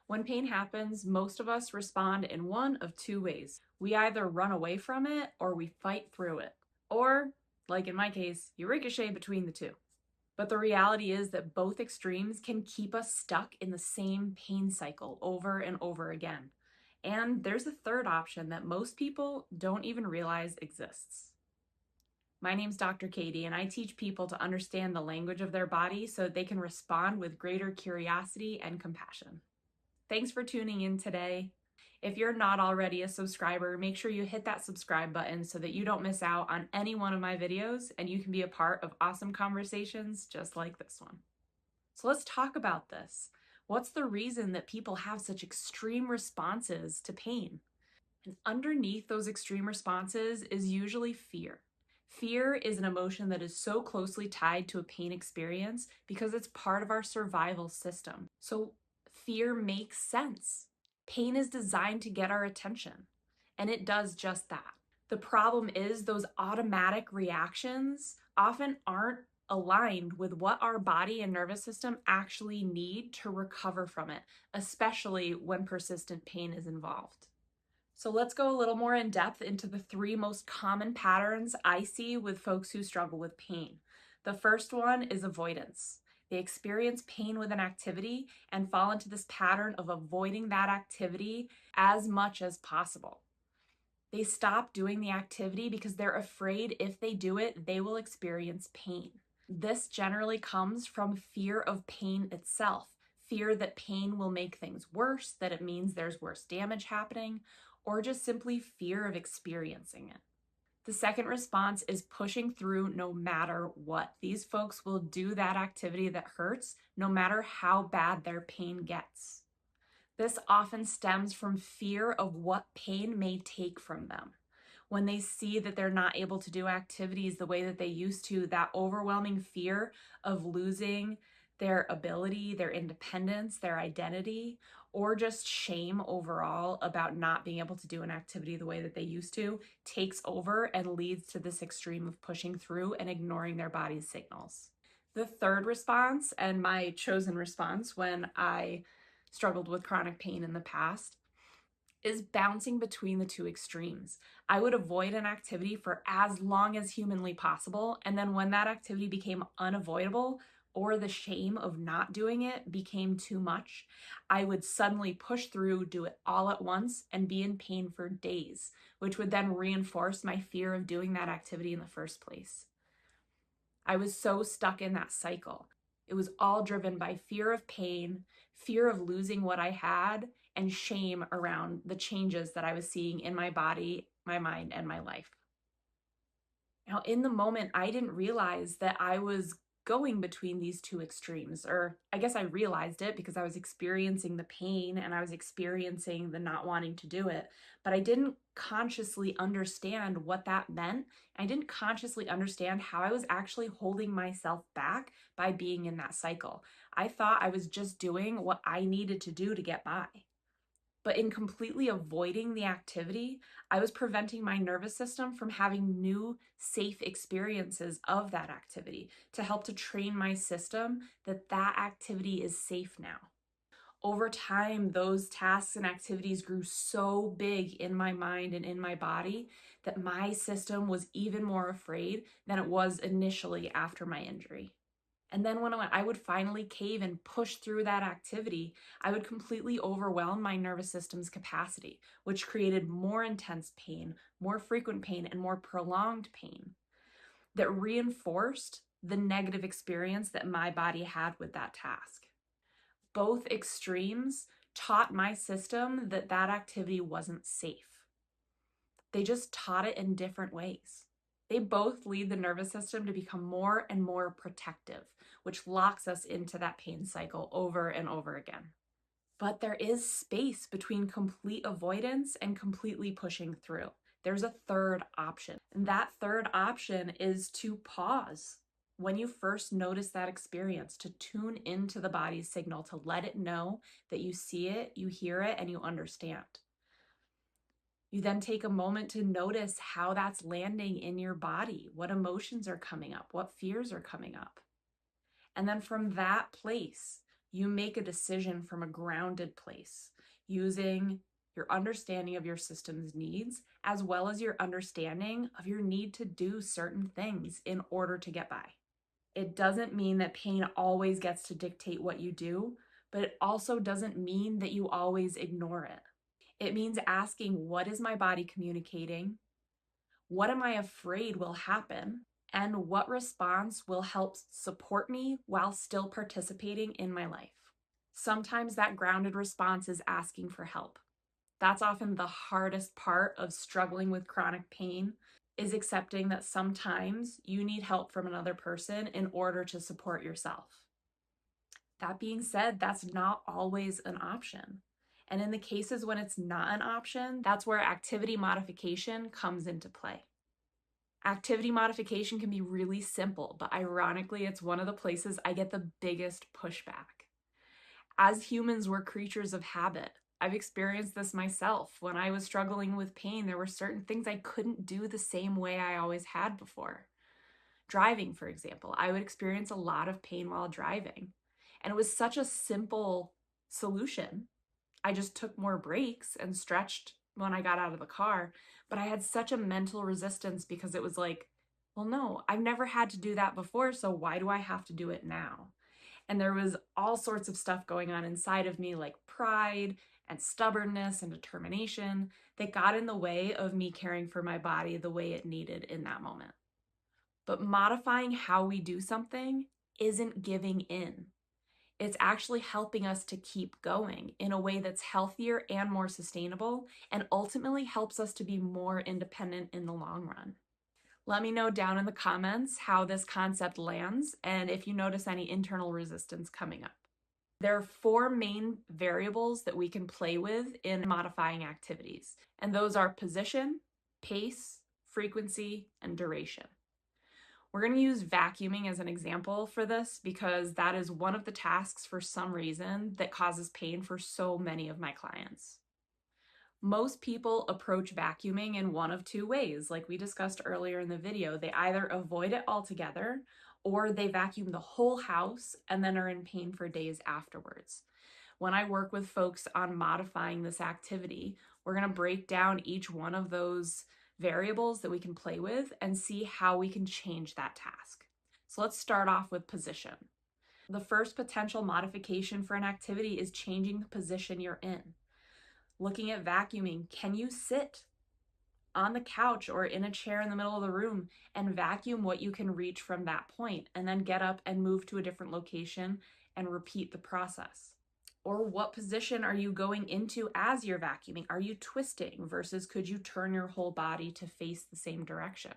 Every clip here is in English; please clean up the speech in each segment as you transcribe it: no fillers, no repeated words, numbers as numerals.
When pain happens, most of us respond in one of two ways. We either run away from it or we fight through it. Or, like in my case, you ricochet between the two. But the reality is that both extremes can keep us stuck in the same pain cycle over and over again. And there's a third option that most people don't even realize exists. My name's Dr. Katie, and I teach people to understand the language of their body so that they can respond with greater curiosity and compassion. Thanks for tuning in today. If you're not already a subscriber, make sure you hit that subscribe button so that you don't miss out on any one of my videos and you can be a part of awesome conversations just like this one. So let's talk about this. What's the reason that people have such extreme responses to pain? And underneath those extreme responses is usually fear. Fear is an emotion that is so closely tied to a pain experience because it's part of our survival system. So fear makes sense. Pain is designed to get our attention, and it does just that. The problem is those automatic reactions often aren't aligned with what our body and nervous system actually need to recover from it, especially when persistent pain is involved. So let's go a little more in depth into the three most common patterns I see with folks who struggle with pain. The first one is avoidance. They experience pain with an activity and fall into this pattern of avoiding that activity as much as possible. They stop doing the activity because they're afraid if they do it, they will experience pain. This generally comes from fear of pain itself. Fear that pain will make things worse, that it means there's worse damage happening, or just simply fear of experiencing it. The second response is pushing through no matter what. These folks will do that activity that hurts no matter how bad their pain gets. This often stems from fear of what pain may take from them. When they see that they're not able to do activities the way that they used to, that overwhelming fear of losing their ability, their independence, their identity, or just shame overall about not being able to do an activity the way that they used to, takes over and leads to this extreme of pushing through and ignoring their body's signals. The third response, and my chosen response when I struggled with chronic pain in the past, is bouncing between the two extremes. I would avoid an activity for as long as humanly possible, and then when that activity became unavoidable, or the shame of not doing it became too much, I would suddenly push through, do it all at once, and be in pain for days, which would then reinforce my fear of doing that activity in the first place. I was so stuck in that cycle. It was all driven by fear of pain, fear of losing what I had, and shame around the changes that I was seeing in my body, my mind, and my life. Now, in the moment, I didn't realize that I was going between these two extremes, or I guess I realized it because I was experiencing the pain and I was experiencing the not wanting to do it, but I didn't consciously understand what that meant. I didn't consciously understand how I was actually holding myself back by being in that cycle. I thought I was just doing what I needed to do to get by. But in completely avoiding the activity, I was preventing my nervous system from having new, safe experiences of that activity to help to train my system that that activity is safe now. Over time, those tasks and activities grew so big in my mind and in my body that my system was even more afraid than it was initially after my injury. And then when I would finally cave and push through that activity, I would completely overwhelm my nervous system's capacity, which created more intense pain, more frequent pain, and more prolonged pain that reinforced the negative experience that my body had with that task. Both extremes taught my system that that activity wasn't safe. They just taught it in different ways. They both lead the nervous system to become more and more protective, which locks us into that pain cycle over and over again. But there is space between complete avoidance and completely pushing through. There's a third option. And that third option is to pause when you first notice that experience, to tune into the body's signal, to let it know that you see it, you hear it, and you understand. You then take a moment to notice how that's landing in your body, what emotions are coming up, what fears are coming up. And then from that place, You make a decision from a grounded place, using your understanding of your system's needs, as well as your understanding of your need to do certain things in order to get by. It doesn't mean that pain always gets to dictate what you do, but it also doesn't mean that you always ignore it. It means asking, what is my body communicating? What am I afraid will happen? And what response will help support me while still participating in my life? Sometimes that grounded response is asking for help. That's often the hardest part of struggling with chronic pain, is accepting that sometimes you need help from another person in order to support yourself. That being said, that's not always an option. And in the cases when it's not an option, that's where activity modification comes into play. Activity modification can be really simple, but ironically, it's one of the places I get the biggest pushback. As humans, we're creatures of habit. I've experienced this myself. When I was struggling with pain, there were certain things I couldn't do the same way I always had before. Driving, for example, I would experience a lot of pain while driving. And it was such a simple solution. I just took more breaks and stretched when I got out of the car. But I had such a mental resistance because it was like, well, no, I've never had to do that before, so why do I have to do it now? And there was all sorts of stuff going on inside of me, like pride and stubbornness and determination, that got in the way of me caring for my body the way it needed in that moment. But modifying how we do something isn't giving in. It's actually helping us to keep going in a way that's healthier and more sustainable, and ultimately helps us to be more independent in the long run. Let me know down in the comments how this concept lands and if you notice any internal resistance coming up. There are 4 main variables that we can play with in modifying activities, and those are position, pace, frequency, and duration. We're going to use vacuuming as an example for this because that is one of the tasks for some reason that causes pain for so many of my clients. Most people approach vacuuming in one of 2 ways, like we discussed earlier in the video. They either avoid it altogether or they vacuum the whole house and then are in pain for days afterwards. When I work with folks on modifying this activity, we're going to break down each one of those variables that we can play with and see how we can change that task. So let's start off with position. The first potential modification for an activity is changing the position you're in. Looking at vacuuming, can you sit on the couch or in a chair in the middle of the room and vacuum what you can reach from that point, and then get up and move to a different location and repeat the process? Or what position are you going into as you're vacuuming? Are you twisting versus could you turn your whole body to face the same direction?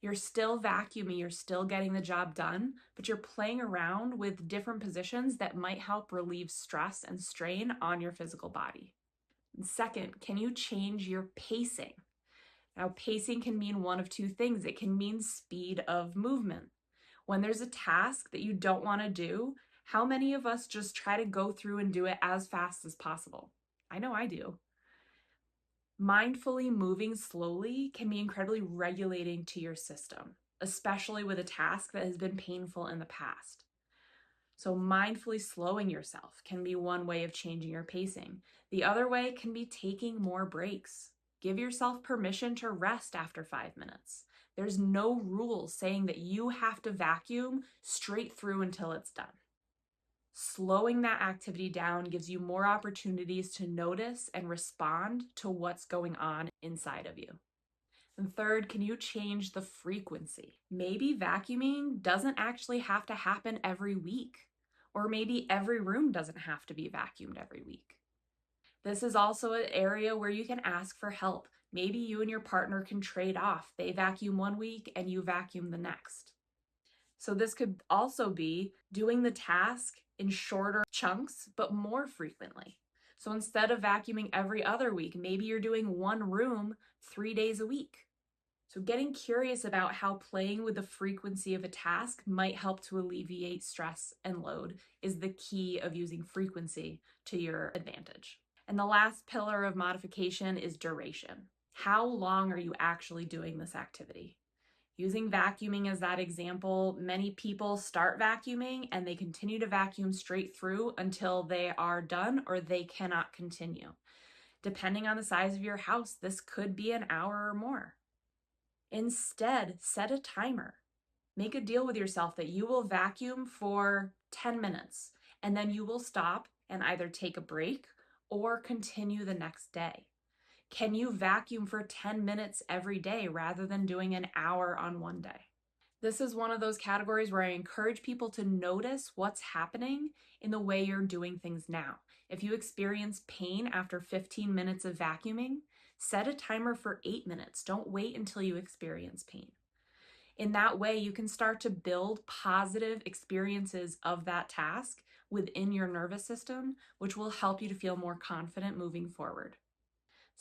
You're still vacuuming, you're still getting the job done, but you're playing around with different positions that might help relieve stress and strain on your physical body. And second, can you change your pacing? Now, pacing can mean one of 2 things. It can mean speed of movement. When there's a task that you don't want to do, how many of us just try to go through and do it as fast as possible? I know I do. Mindfully moving slowly can be incredibly regulating to your system, especially with a task that has been painful in the past. So mindfully slowing yourself can be one way of changing your pacing. The other way can be taking more breaks. Give yourself permission to rest after 5 minutes. There's no rule saying that you have to vacuum straight through until it's done. Slowing that activity down gives you more opportunities to notice and respond to what's going on inside of you. And third, can you change the frequency? Maybe vacuuming doesn't actually have to happen every week, or maybe every room doesn't have to be vacuumed every week. This is also an area where you can ask for help. Maybe you and your partner can trade off. They vacuum one week and you vacuum the next. So this could also be doing the task in shorter chunks, but more frequently. So instead of vacuuming every other week, maybe you're doing one room 3 days a week. So getting curious about how playing with the frequency of a task might help to alleviate stress and load is the key of using frequency to your advantage. And the last pillar of modification is duration. How long are you actually doing this activity? Using vacuuming as that example, many people start vacuuming and they continue to vacuum straight through until they are done or they cannot continue. Depending on the size of your house, this could be an hour or more. Instead, set a timer. Make a deal with yourself that you will vacuum for 10 minutes and then you will stop and either take a break or continue the next day. Can you vacuum for 10 minutes every day rather than doing an hour on one day? This is one of those categories where I encourage people to notice what's happening in the way you're doing things now. If you experience pain after 15 minutes of vacuuming, set a timer for 8 minutes. Don't wait until you experience pain. In that way, you can start to build positive experiences of that task within your nervous system, which will help you to feel more confident moving forward.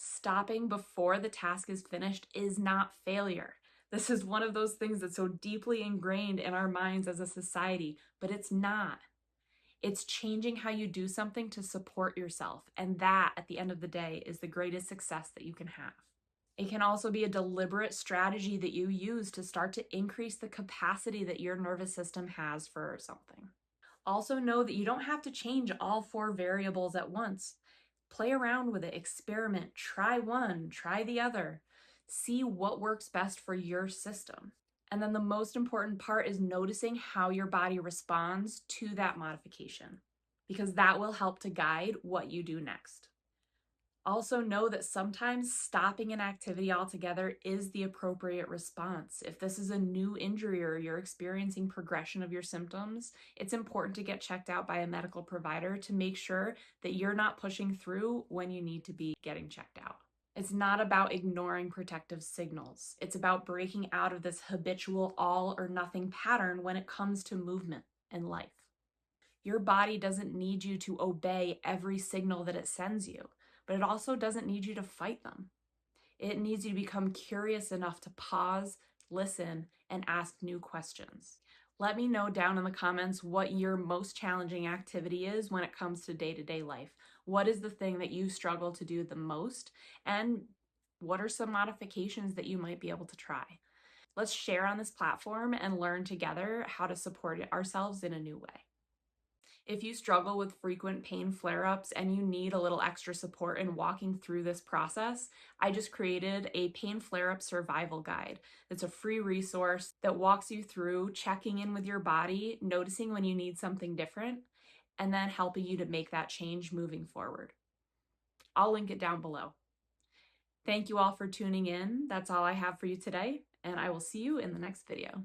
Stopping before the task is finished is not failure. This is one of those things that's so deeply ingrained in our minds as a society, but it's not. It's changing how you do something to support yourself, and that, at the end of the day, is the greatest success that you can have. It can also be a deliberate strategy that you use to start to increase the capacity that your nervous system has for something. Also know that you don't have to change all 4 variables at once. Play around with it, experiment, try one, try the other. See what works best for your system. And then the most important part is noticing how your body responds to that modification, because that will help to guide what you do next. Also know that sometimes stopping an activity altogether is the appropriate response. If this is a new injury or you're experiencing progression of your symptoms, it's important to get checked out by a medical provider to make sure that you're not pushing through when you need to be getting checked out. It's not about ignoring protective signals. It's about breaking out of this habitual all or nothing pattern when it comes to movement and life. Your body doesn't need you to obey every signal that it sends you, but it also doesn't need you to fight them. It needs you to become curious enough to pause, listen, and ask new questions. Let me know down in the comments what your most challenging activity is when it comes to day-to-day life. What is the thing that you struggle to do the most? And what are some modifications that you might be able to try? Let's share on this platform and learn together how to support ourselves in a new way. If you struggle with frequent pain flare-ups and you need a little extra support in walking through this process, I just created a pain flare-up survival guide. It's a free resource that walks you through checking in with your body, noticing when you need something different, and then helping you to make that change moving forward. I'll link it down below. Thank you all for tuning in. That's all I have for you today, and I will see you in the next video.